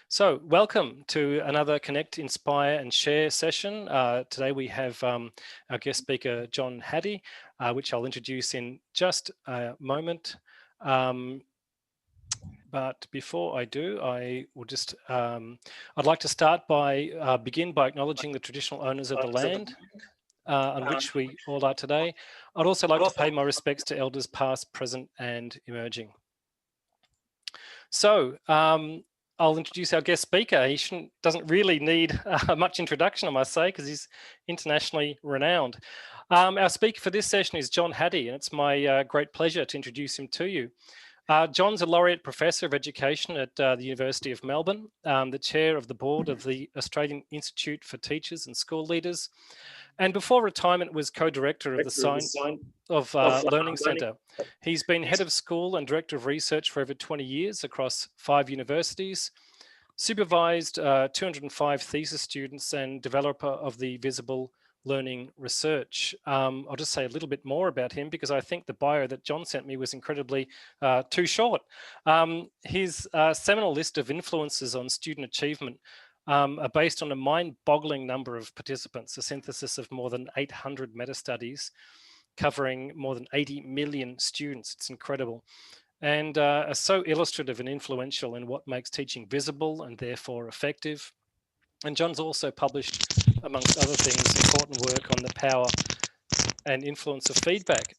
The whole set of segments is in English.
So welcome to another Connect, Inspire and Share session. Today we have our guest speaker, John Hattie, which I'll introduce in just a moment. But before I do, I will just, I'd like to start by, begin by acknowledging the traditional owners of the land on which we all are today. I'd also like to pay my respects to elders past, present and emerging. So, I'll introduce our guest speaker. He doesn't really need much introduction, I must say, because he's internationally renowned. Our speaker for this session is John Hattie, and it's my great pleasure to introduce him to you. John's a laureate professor of education at the University of Melbourne, the chair of the board of the Australian Institute for Teachers and School Leaders, and before retirement was co-director of the Science of Learning Centre. He's been head of school and director of research for over 20 years across 5 universities, supervised 205 thesis students and developer of the visible learning research. I'll just say a little bit more about him because I think the bio that John sent me was incredibly too short. His seminal list of influences on student achievement are based on a mind-boggling number of participants, a synthesis of more than 800 meta-studies covering more than 80 million students. It's incredible. And are so illustrative and influential in what makes teaching visible and therefore effective. And John's also published, amongst other things, important work on the power and influence of feedback.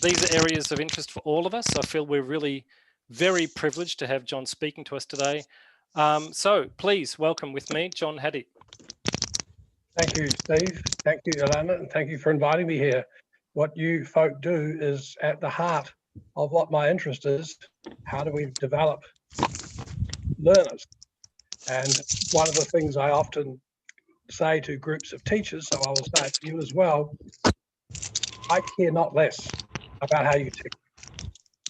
These are areas of interest for all of us. I feel we're really very privileged to have John speaking to us today. So please welcome with me, John Hattie. Thank you, Steve. Thank you, Alana, and thank you for inviting me here. What you folk do is at the heart of what my interest is. How do we develop learners? And one of the things I often say to groups of teachers, so I will say it to you as well, I care not less about how you teach.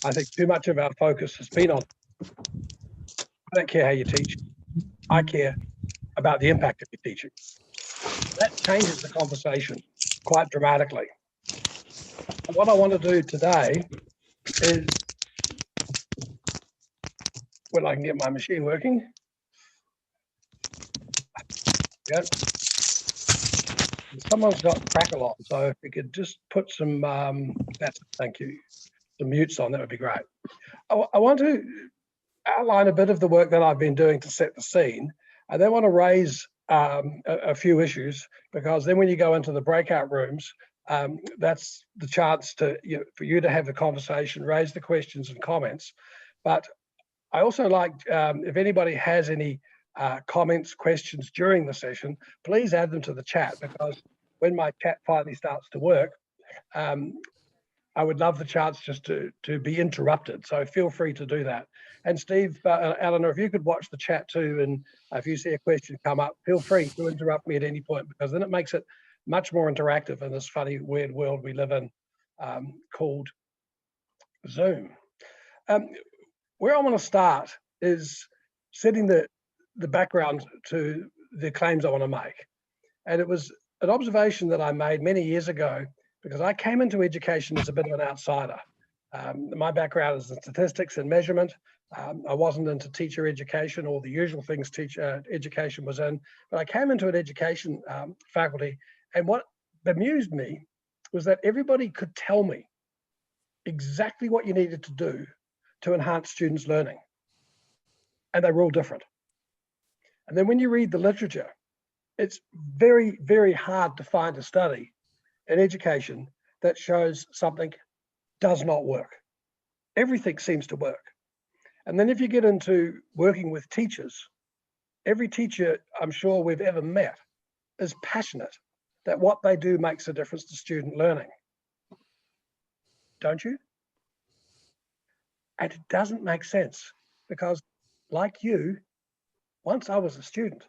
I think too much of our focus has been on, I don't care how you teach, I care about the impact of your teaching. That changes the conversation quite dramatically. And what I want to do today is, when I can get my machine working, yeah. Someone's got crackle on, so if you could just put some, thank you, some mutes on, that would be great. I want to outline a bit of the work that I've been doing to set the scene. I then want to raise a few issues, because then when you go into the breakout rooms, that's the chance to, for you to have the conversation, raise the questions and comments. But I also like, if anybody has any comments, questions during the session, please add them to the chat, because when my chat finally starts to work, I would love the chance just to be interrupted. So feel free to do that. And Steve, Eleanor, if you could watch the chat too, and if you see a question come up, feel free to interrupt me at any point, because then it makes it much more interactive in this funny, weird world we live in called Zoom. Where I want to start is setting the background to the claims I want to make. And it was an observation that I made many years ago, because I came into education as a bit of an outsider. My background is in statistics and measurement. I wasn't into teacher education or the usual things teacher education was in, but I came into an education faculty, and what bemused me was that everybody could tell me exactly what you needed to do to enhance students' learning. And they were all different. And then when you read the literature, it's very, very hard to find a study in education that shows something does not work. Everything seems to work. And then if you get into working with teachers, every teacher I'm sure we've ever met is passionate that what they do makes a difference to student learning. Don't you? And it doesn't make sense, because like you, once I was a student,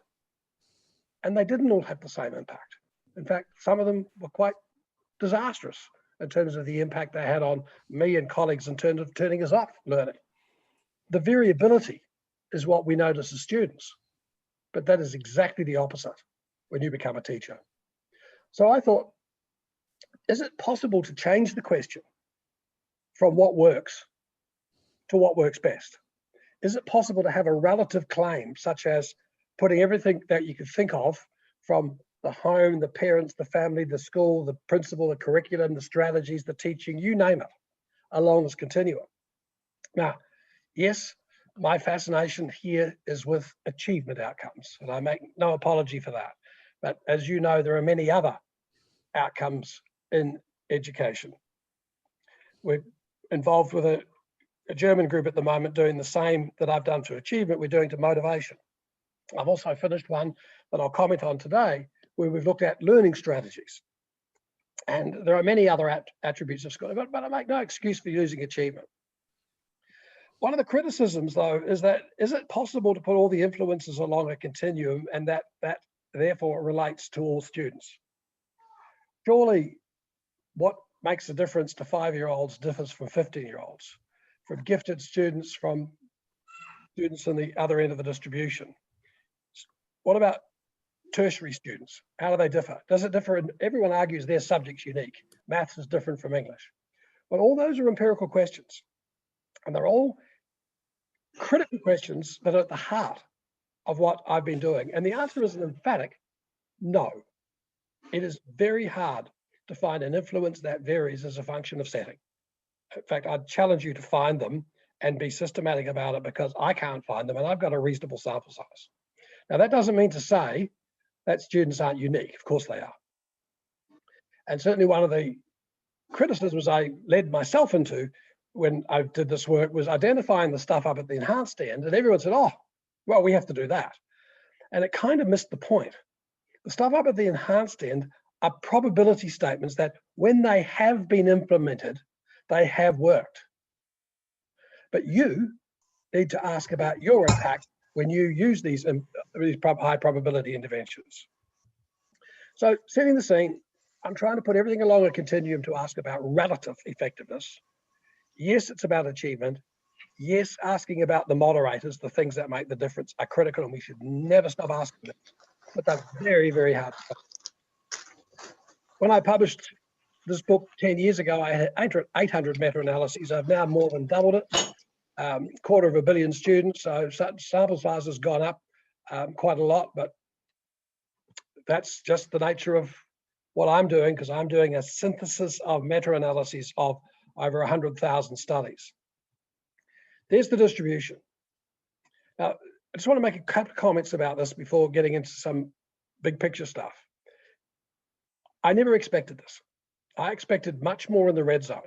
and they didn't all have the same impact. In fact, some of them were quite disastrous in terms of the impact they had on me and colleagues in terms of turning us off learning. The variability is what we notice as students, but that is exactly the opposite when you become a teacher. So I thought, is it possible to change the question from what works to what works best? is it possible to have a relative claim, such as putting everything that you could think of from the home, the parents, the family, the school, the principal, the curriculum, the strategies, the teaching, you name it, along this continuum? Now, yes, my fascination here is with achievement outcomes, and I make no apology for that. But as you know, there are many other outcomes in education. We're involved with a German group at the moment doing the same that I've done to achievement, we're doing to motivation. I've also finished one that I'll comment on today, where we've looked at learning strategies. And there are many other attributes of school, but I make no excuse for using achievement. One of the criticisms, though, is that, is it possible to put all the influences along a continuum and that therefore relates to all students? Surely what makes a difference to 5-year-olds differs from 15-year-olds, from gifted students, from students on the other end of the distribution. What about tertiary students? How do they differ? Does it differ? Everyone argues their subject's unique. Maths is different from English. But all those are empirical questions. And they're all critical questions that are at the heart of what I've been doing. And the answer is an emphatic no. It is very hard to find an influence that varies as a function of setting. In fact, I'd challenge you to find them and be systematic about it, because I can't find them and I've got a reasonable sample size. Now, that doesn't mean to say that students aren't unique. Of course they are. And certainly one of the criticisms I led myself into when I did this work was identifying the stuff up at the enhanced end, and everyone said, oh, well, we have to do that. And it kind of missed the point. The stuff up at the enhanced end are probability statements that when they have been implemented, they have worked. But you need to ask about your impact when you use these high probability interventions. So setting the scene, I'm trying to put everything along a continuum to ask about relative effectiveness. Yes, it's about achievement. Yes, asking about the moderators, the things that make the difference, are critical, and we should never stop asking them. But they're very, very hard to find. When I published this book 10 years ago, I had 800 meta-analyses. I've now more than doubled it. 250 million students, so sample size has gone up quite a lot, but that's just the nature of what I'm doing, because I'm doing a synthesis of meta-analyses of over 100,000 studies. There's the distribution. Now, I just want to make a couple of comments about this before getting into some big picture stuff. I never expected this. I expected much more in the red zone.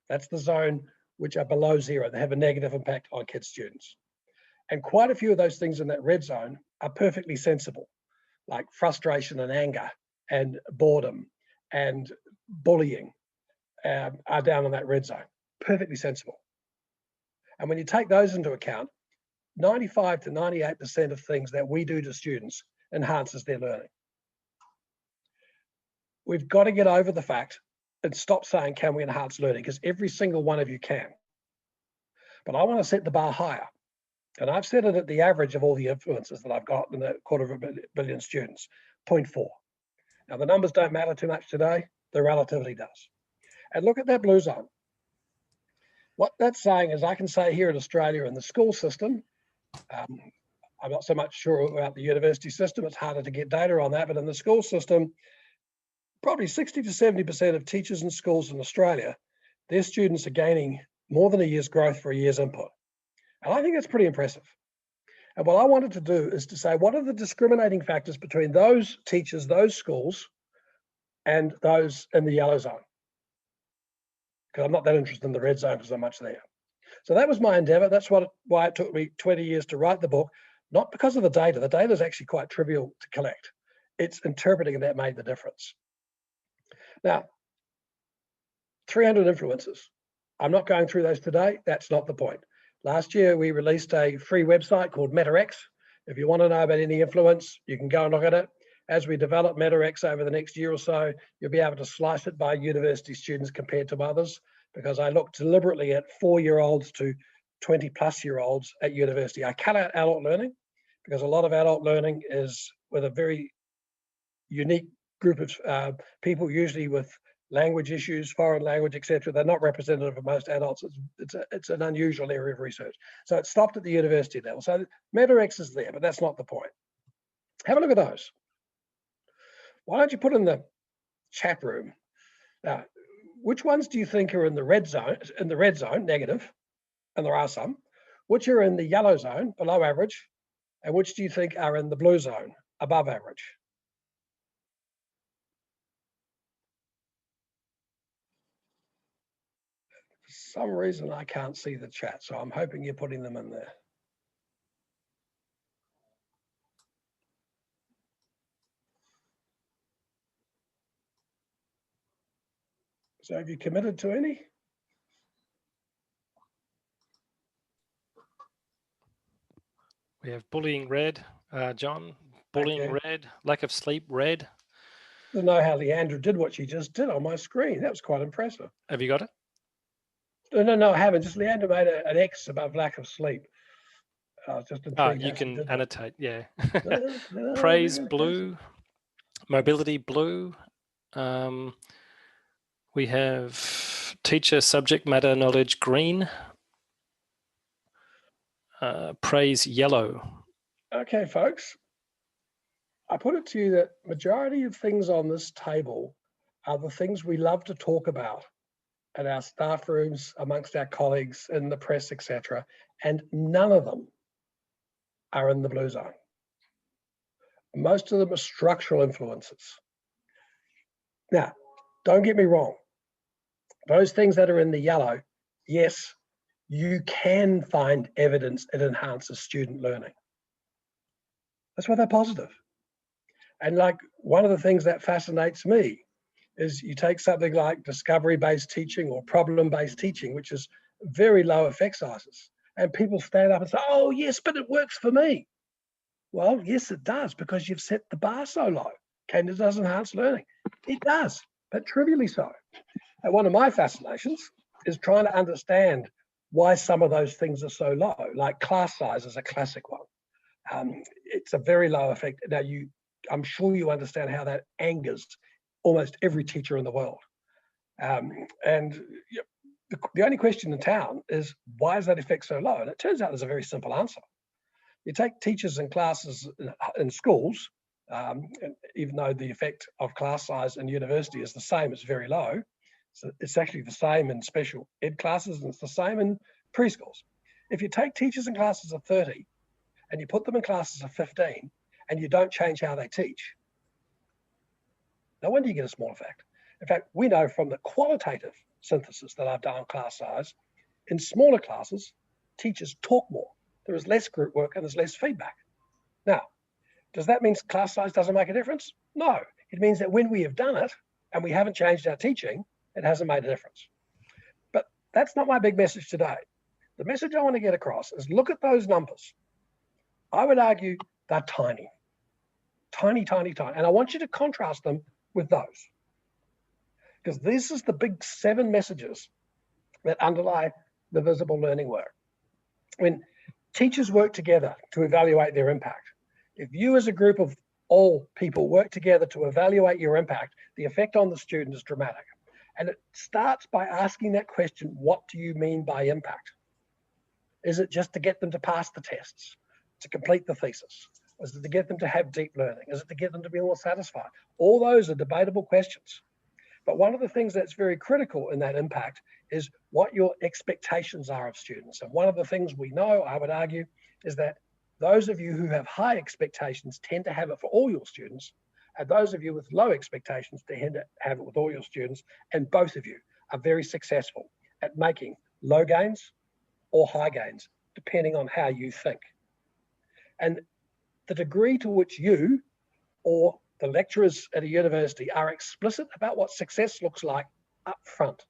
That's the zone which are below zero. They have a negative impact on kids' students. And quite a few of those things in that red zone are perfectly sensible, like frustration and anger and boredom and bullying are down in that red zone. Perfectly sensible. And when you take those into account, 95 to 98% of things that we do to students enhances their learning. We've got to get over the fact and stop saying, can we enhance learning? Because every single one of you can. But I want to set the bar higher. And I've set it at the average of all the influences that I've got in the 250 million students, 0.4. Now, the numbers don't matter too much today. The relativity does. And look at that blue zone. What that's saying is, I can say here in Australia in the school system, I'm not so much sure about the university system. It's harder to get data on that. But in the school system, probably 60 to 70% of teachers in schools in Australia, their students are gaining more than a year's growth for a year's input. And I think that's pretty impressive. And what I wanted to do is to say, what are the discriminating factors between those teachers, those schools, and those in the yellow zone? Because I'm not that interested in the red zone because I'm much there. So that was my endeavor. That's why it took me 20 years to write the book, not because of the data. The data is actually quite trivial to collect. It's interpreting that made the difference. Now, 300 influences. I'm not going through those today. That's not the point. Last year, we released a free website called MetaX. If you want to know about any influence, you can go and look at it. As we develop MetaX over the next year or so, you'll be able to slice it by university students compared to others, because I looked deliberately at 4-year-olds to 20-plus-year-olds at university. I cut out adult learning because a lot of adult learning is with a very unique group of people, usually with language issues, foreign language, etc. They're not representative of most adults. It's an unusual area of research. So it stopped at the university level. So MetaX is there, but that's not the point. Have a look at those. Why don't you put in the chat room? Now, which ones do you think are in the red zone? In the red zone, negative, and there are some. Which are in the yellow zone, below average, and which do you think are in the blue zone, above average? For some reason, I can't see the chat, so I'm hoping you're putting them in there. So have you committed to any? We have bullying red, John. Bullying red, lack of sleep red. I don't know how Leandra did what she just did on my screen. That was quite impressive. Have you got it? No, I haven't. Just Leandra made an X above lack of sleep. I was just intrigued. You can annotate, yeah. Praise blue, mobility blue. We have teacher subject matter knowledge green. Praise yellow. Okay, folks. I put it to you that majority of things on this table are the things we love to talk about at our staff rooms, amongst our colleagues, in the press, etc. And none of them are in the blue zone. Most of them are structural influences. Now, don't get me wrong. Those things that are in the yellow, yes, you can find evidence it enhances student learning. That's why they're positive. And like one of the things that fascinates me is you take something like discovery-based teaching or problem-based teaching, which is very low effect sizes, and people stand up and say, oh yes, but it works for me. Well, yes, it does, because you've set the bar so low. Can it does enhance learning? It does, but trivially so. And one of my fascinations is trying to understand why some of those things are so low, like class size is a classic one. It's a very low effect. Now, I'm sure you understand how that angers almost every teacher in the world. And the only question in town is, why is that effect so low? And it turns out there's a very simple answer. You take teachers in classes in schools, even though the effect of class size in university is the same, it's very low. So it's actually the same in special ed classes, and it's the same in preschools. If you take teachers in classes of 30 and you put them in classes of 15 and you don't change how they teach, no wonder you get a small effect. In fact, we know from the qualitative synthesis that I've done on class size, in smaller classes, teachers talk more. There is less group work and there's less feedback. Now, does that mean class size doesn't make a difference? No, it means that when we have done it and we haven't changed our teaching, it hasn't made a difference. But that's not my big message today. The message I want to get across is, look at those numbers. I would argue they're tiny. Tiny, tiny, tiny. And I want you to contrast them with those. Because this is the big 7 messages that underlie the visible learning work. When teachers work together to evaluate their impact, if you as a group of all people work together to evaluate your impact, the effect on the student is dramatic. And it starts by asking that question, what do you mean by impact? Is it just to get them to pass the tests, to complete the thesis? Is it to get them to have deep learning? Is it to get them to be more satisfied? All those are debatable questions. But one of the things that's very critical in that impact is what your expectations are of students. And one of the things we know, I would argue, is that those of you who have high expectations tend to have it for all your students, and those of you with low expectations tend to have it with all your students, and both of you are very successful at making low gains or high gains, depending on how you think. And the degree to which you or the lecturers at a university are explicit about what success looks like up front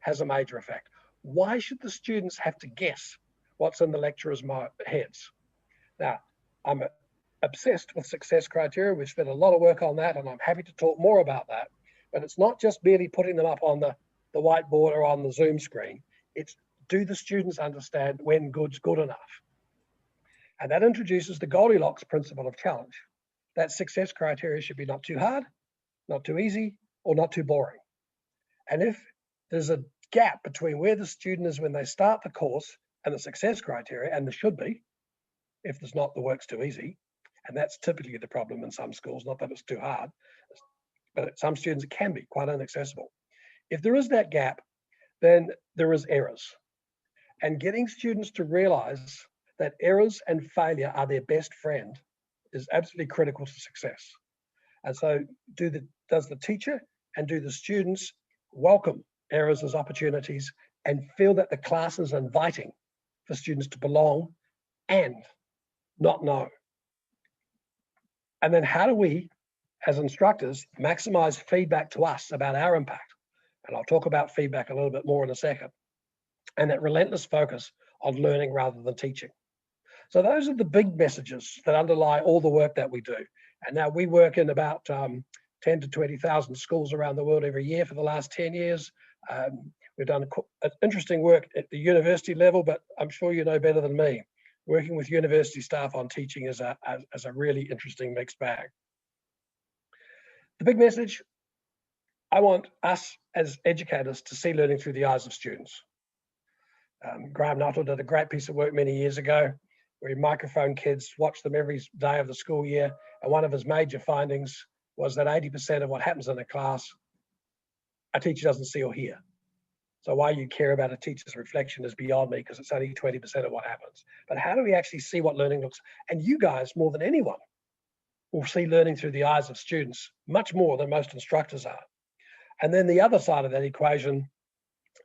has a major effect. Why should the students have to guess what's in the lecturers' heads? Now, I'm obsessed with success criteria. We've spent a lot of work on that, and I'm happy to talk more about that. But it's not just merely putting them up on the whiteboard or on the Zoom screen. It's, do the students understand when good's good enough? And that introduces the Goldilocks principle of challenge. That success criteria should be not too hard, not too easy, or not too boring. And if there's a gap between where the student is when they start the course and the success criteria, and there should be, if there's not, the work's too easy. And that's typically the problem in some schools, not that it's too hard, but some students it can be quite inaccessible. If there is that gap, then there is errors. And getting students to realize that errors and failure are their best friend is absolutely critical to success. And so does the teacher and do the students welcome errors as opportunities and feel that the class is inviting for students to belong and not know? And then how do we, as instructors, maximize feedback to us about our impact? And I'll talk about feedback a little bit more in a second. And that relentless focus on learning rather than teaching. So those are the big messages that underlie all the work that we do. And now we work in about 10 to 20,000 schools around the world every year for the last 10 years. We've done interesting work at the university level, but I'm sure you know better than me. Working with university staff on teaching is a really interesting mixed bag. The big message, I want us as educators to see learning through the eyes of students. Graham Nuttall did a great piece of work many years ago where he microphoned kids, watched them every day of the school year, and one of his major findings was that 80% of what happens in a class, a teacher doesn't see or hear. So why you care about a teacher's reflection is beyond me, because it's only 20% of what happens. But how do we actually see what learning looks? And you guys, more than anyone, will see learning through the eyes of students much more than most instructors are. And then the other side of that equation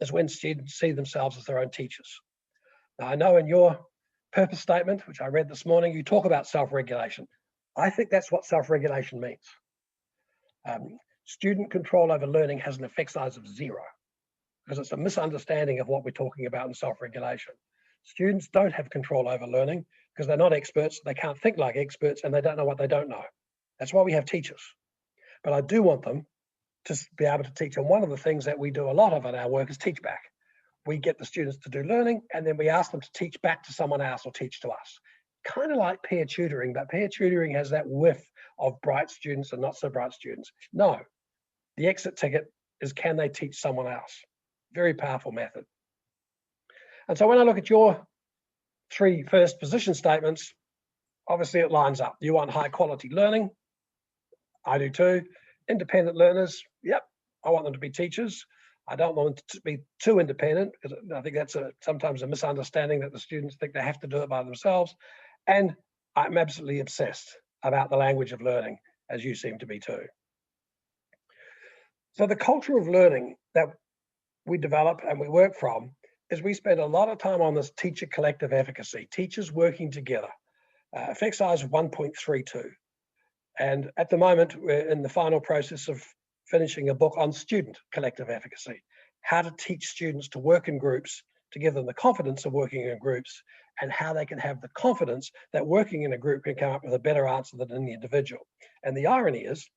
is when students see themselves as their own teachers. Now, I know in your purpose statement, which I read this morning, you talk about self-regulation. I think that's what self-regulation means. Student control over learning has an effect size of 0, because it's a misunderstanding of what we're talking about in self-regulation. Students don't have control over learning because they're not experts, they can't think like experts, and they don't know what they don't know. That's why we have teachers. But I do want them to be able to teach. And one of the things that we do a lot of in our work is teach back. We get the students to do learning, and then we ask them to teach back to someone else or teach to us. Kind of like peer tutoring, but peer tutoring has that whiff of bright students and not so bright students. No, the exit ticket is, can they teach someone else? Very powerful method. And so when I look at your 3 first position statements, obviously it lines up. You want high quality learning. I do too. Independent learners, yep, I want them to be teachers. I don't want them to be too independent, because I think that's sometimes a misunderstanding that the students think they have to do it by themselves. And I'm absolutely obsessed about the language of learning, as you seem to be too. So the culture of learning that we develop and we work from is we spend a lot of time on this teacher collective efficacy, teachers working together, effect size of 1.32. And at the moment, we're in the final process of finishing a book on student collective efficacy, how to teach students to work in groups, to give them the confidence of working in groups, and how they can have the confidence that working in a group can come up with a better answer than the individual. And the irony is,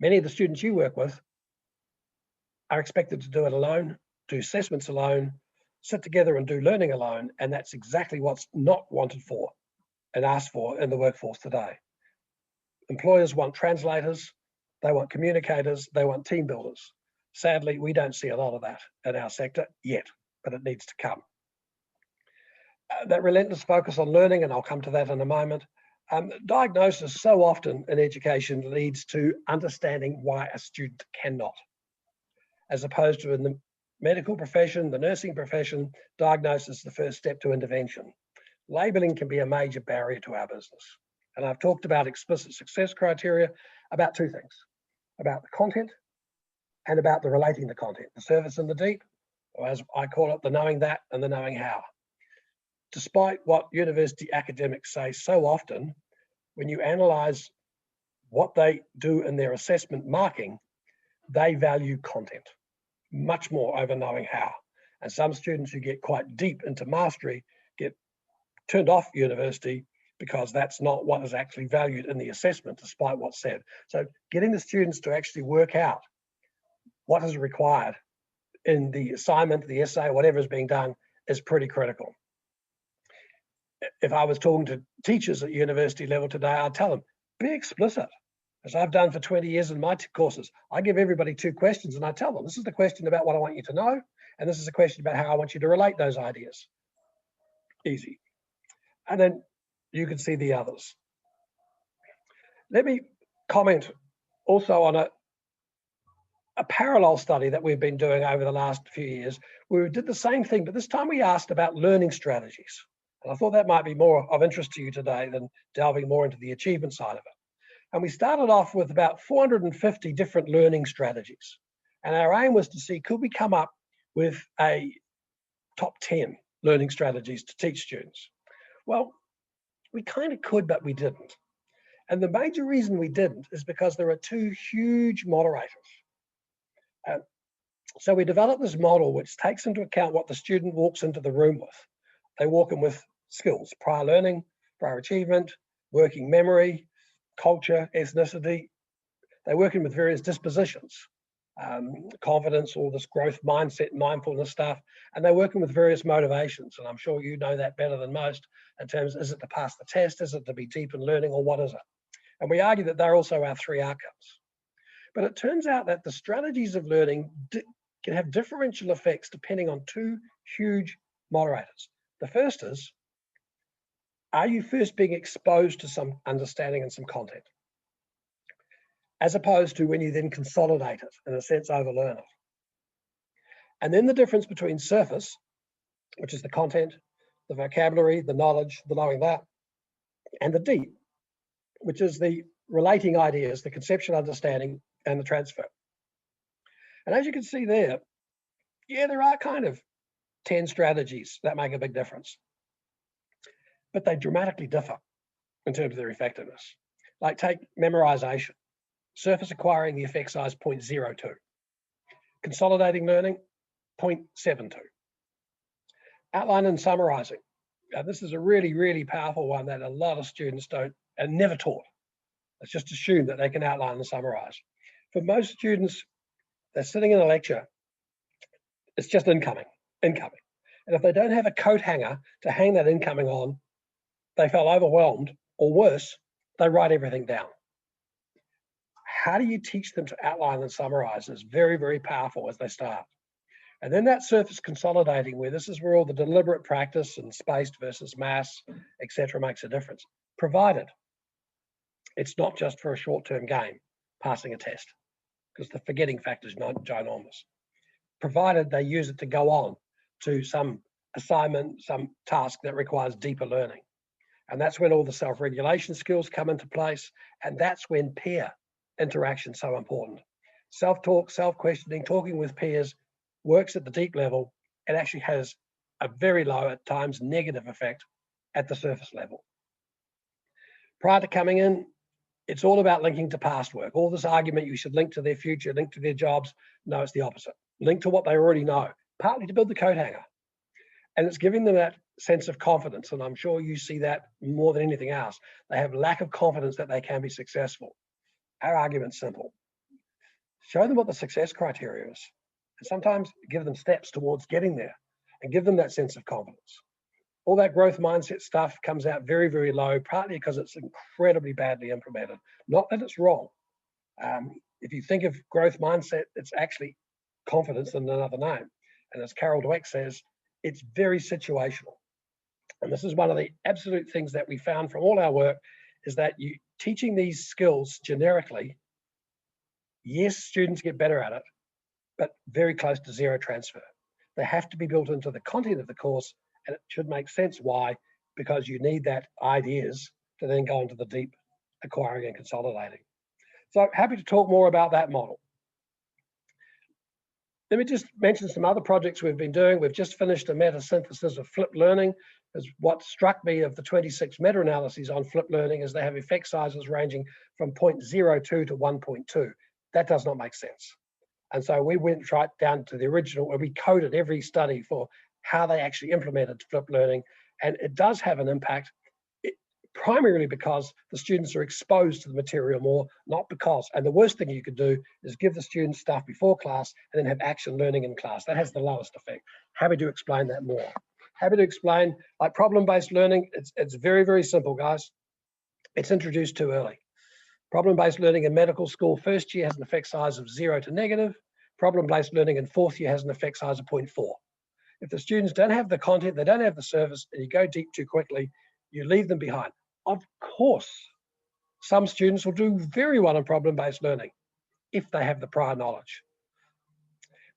many of the students you work with are expected to do it alone, do assessments alone, sit together and do learning alone, and that's exactly what's not wanted for and asked for in the workforce today. Employers want translators, they want communicators, they want team builders. Sadly, we don't see a lot of that in our sector yet, but it needs to come. That relentless focus on learning, and I'll come to that in a moment. Diagnosis so often in education leads to understanding why a student cannot, as opposed to in the medical profession, the nursing profession, diagnosis is the first step to intervention. Labeling can be a major barrier to our business. And I've talked about explicit success criteria, about 2 things, about the content and about the relating to content, the surface and the deep, or as I call it, the knowing that and the knowing how. Despite what university academics say so often, when you analyze what they do in their assessment marking, they value content much more over knowing how. And some students who get quite deep into mastery get turned off university because that's not what is actually valued in the assessment, despite what's said. So getting the students to actually work out what is required in the assignment, the essay, whatever is being done is pretty critical. If I was talking to teachers at university level today, I'd tell them, be explicit. as I've done for 20 years in my courses. I give everybody 2 questions and I tell them, this is the question about what I want you to know, and this is a question about how I want you to relate those ideas. Easy. And then you can see the others. Let me comment also on a parallel study that we've been doing over the last few years, where we did the same thing, but this time we asked about learning strategies. And I thought that might be more of interest to you today than delving more into the achievement side of it. And we started off with about 450 different learning strategies. And our aim was to see, could we come up with a top 10 learning strategies to teach students? Well, we kind of could, but we didn't. And the major reason we didn't is because there are 2 huge moderators. So we developed this model which takes into account what the student walks into the room with. They walk in with skills, prior learning, prior achievement, working memory, culture, ethnicity. They work in with various dispositions, confidence, all this growth mindset, mindfulness stuff, and they're working with various motivations. And I'm sure you know that better than most in terms of, is it to pass the test? Is it to be deep in learning, or what is it? And we argue that they're also our 3 outcomes. But it turns out that the strategies of learning can have differential effects depending on 2 huge moderators. The first is, are you first being exposed to some understanding and some content, as opposed to when you then consolidate it, in a sense, overlearn it? And then the difference between surface, which is the content, the vocabulary, the knowledge, the knowing that, and the deep, which is the relating ideas, the conceptual understanding, and the transfer. And as you can see there, yeah, there are kind of 10 strategies that make a big difference, but they dramatically differ in terms of their effectiveness. Like take memorization, surface acquiring, the effect size 0.02, consolidating learning 0.72, outline and summarizing. Now, this is a really, really powerful one that a lot of students don't and never taught. It's just assumed that they can outline and summarize. For most students, they're sitting in a lecture, it's just incoming. And if they don't have a coat hanger to hang that incoming on, they feel overwhelmed, or worse, they write everything down. How do you teach them to outline and summarize is very, very powerful as they start. And then that surface consolidating, where this is where all the deliberate practice and spaced versus mass, etc., makes a difference, provided it's not just for a short-term game, passing a test, because the forgetting factor is not ginormous. Provided they use it to go on to some assignment, some task that requires deeper learning. And that's when all the self-regulation skills come into place. And that's when peer interaction is so important. Self-talk, self-questioning, talking with peers works at the deep level. It actually has a very low, at times, negative effect at the surface level. Prior to coming in, it's all about linking to past work. All this argument you should link to their future, link to their jobs. No, it's the opposite. Link to what they already know, partly to build the coat hanger. And it's giving them that sense of confidence. And I'm sure you see that more than anything else. They have lack of confidence that they can be successful. Our argument's simple. Show them what the success criteria is. And sometimes give them steps towards getting there and give them that sense of confidence. All that growth mindset stuff comes out very, very low, partly because it's incredibly badly implemented. Not that it's wrong. If you think of growth mindset, it's actually confidence in another name. And as Carol Dweck says, it's very situational. And this is one of the absolute things that we found from all our work, is that you teaching these skills generically, yes, students get better at it, but very close to zero transfer. They have to be built into the content of the course, and it should make sense. Why? Because you need that ideas to then go into the deep acquiring and consolidating. So happy to talk more about that model. Let me just mention some other projects we've been doing. We've just finished a meta-synthesis of flipped learning. As what struck me of the 26 meta-analyses on flipped learning is they have effect sizes ranging from 0.02 to 1.2. That does not make sense. And so we went right down to the original, where we coded every study for how they actually implemented flipped learning. And it does have an impact, primarily because the students are exposed to the material more, not because. And the worst thing you could do is give the students stuff before class and then have action learning in class. That has the lowest effect. Happy to explain that more. Happy to explain, like problem-based learning, it's very, very simple, guys. It's introduced too early. Problem-based learning in medical school first year has an effect size of 0 to negative. Problem-based learning in fourth year has an effect size of 0.4. If the students don't have the content, they don't have the service, and you go deep too quickly, you leave them behind. Of course, some students will do very well in problem-based learning if they have the prior knowledge.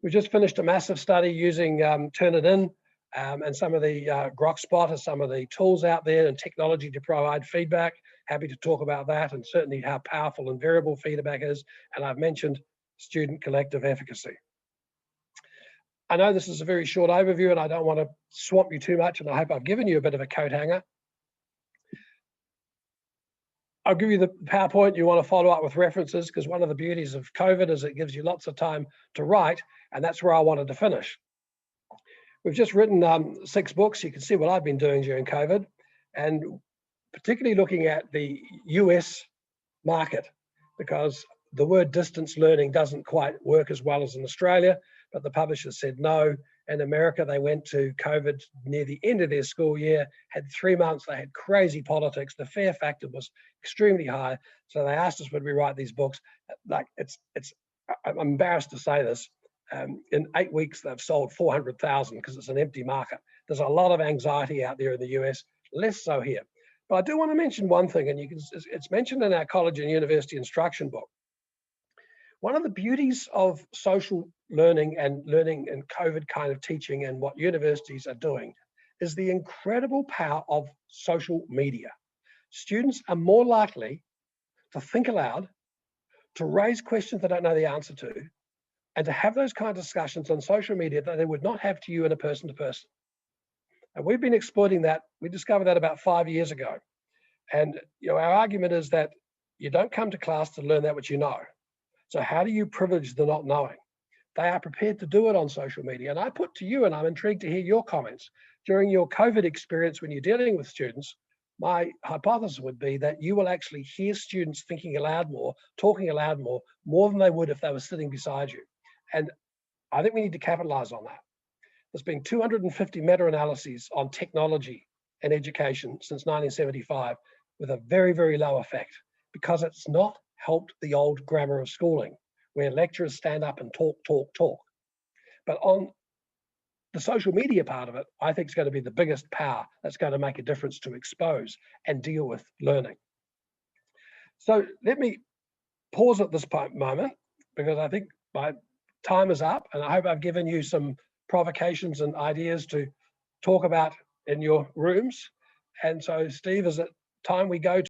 We just finished a massive study using Turnitin and some of the GrokSpot and some of the tools out there and technology to provide feedback. Happy to talk about that, and certainly how powerful and variable feedback is. And I've mentioned student collective efficacy. I know this is a very short overview and I don't want to swamp you too much, and I hope I've given you a bit of a coat hanger. I'll give you the PowerPoint. You want to follow up with references, because one of the beauties of COVID is it gives you lots of time to write, and that's where I wanted to finish. We've just written 6 books. You can see what I've been doing during COVID, and particularly looking at the US market, because the word distance learning doesn't quite work as well as in Australia, but the publishers said no. In America, they went to COVID near the end of their school year, had 3 months, they had crazy politics. The fear factor was extremely high. So they asked us, would we write these books? Like I'm embarrassed to say this. In 8 weeks, they've sold 400,000 because it's an empty market. There's a lot of anxiety out there in the US, less so here. But I do want to mention one thing, and it's mentioned in our college and university instruction book. One of the beauties of social learning and COVID kind of teaching and what universities are doing is the incredible power of social media. Students are more likely to think aloud, to raise questions they don't know the answer to, and to have those kind of discussions on social media that they would not have to you in a person-to-person. And we've been exploiting that. We discovered that about 5 years ago. And our argument is that you don't come to class to learn that which you know. So how do you privilege the not knowing? They are prepared to do it on social media. And I put to you, and I'm intrigued to hear your comments, during your COVID experience when you're dealing with students, my hypothesis would be that you will actually hear students thinking aloud more, talking aloud more than they would if they were sitting beside you. And I think we need to capitalize on that. There's been 250 meta-analyses on technology and education since 1975 with a very, very low effect, because it's not helped the old grammar of schooling, where lecturers stand up and talk. But on the social media part of it, I think it's going to be the biggest power that's going to make a difference to expose and deal with learning. So let me pause at this moment, because I think my time is up, and I hope I've given you some provocations and ideas to talk about in your rooms. And so, Steve, is it time we go to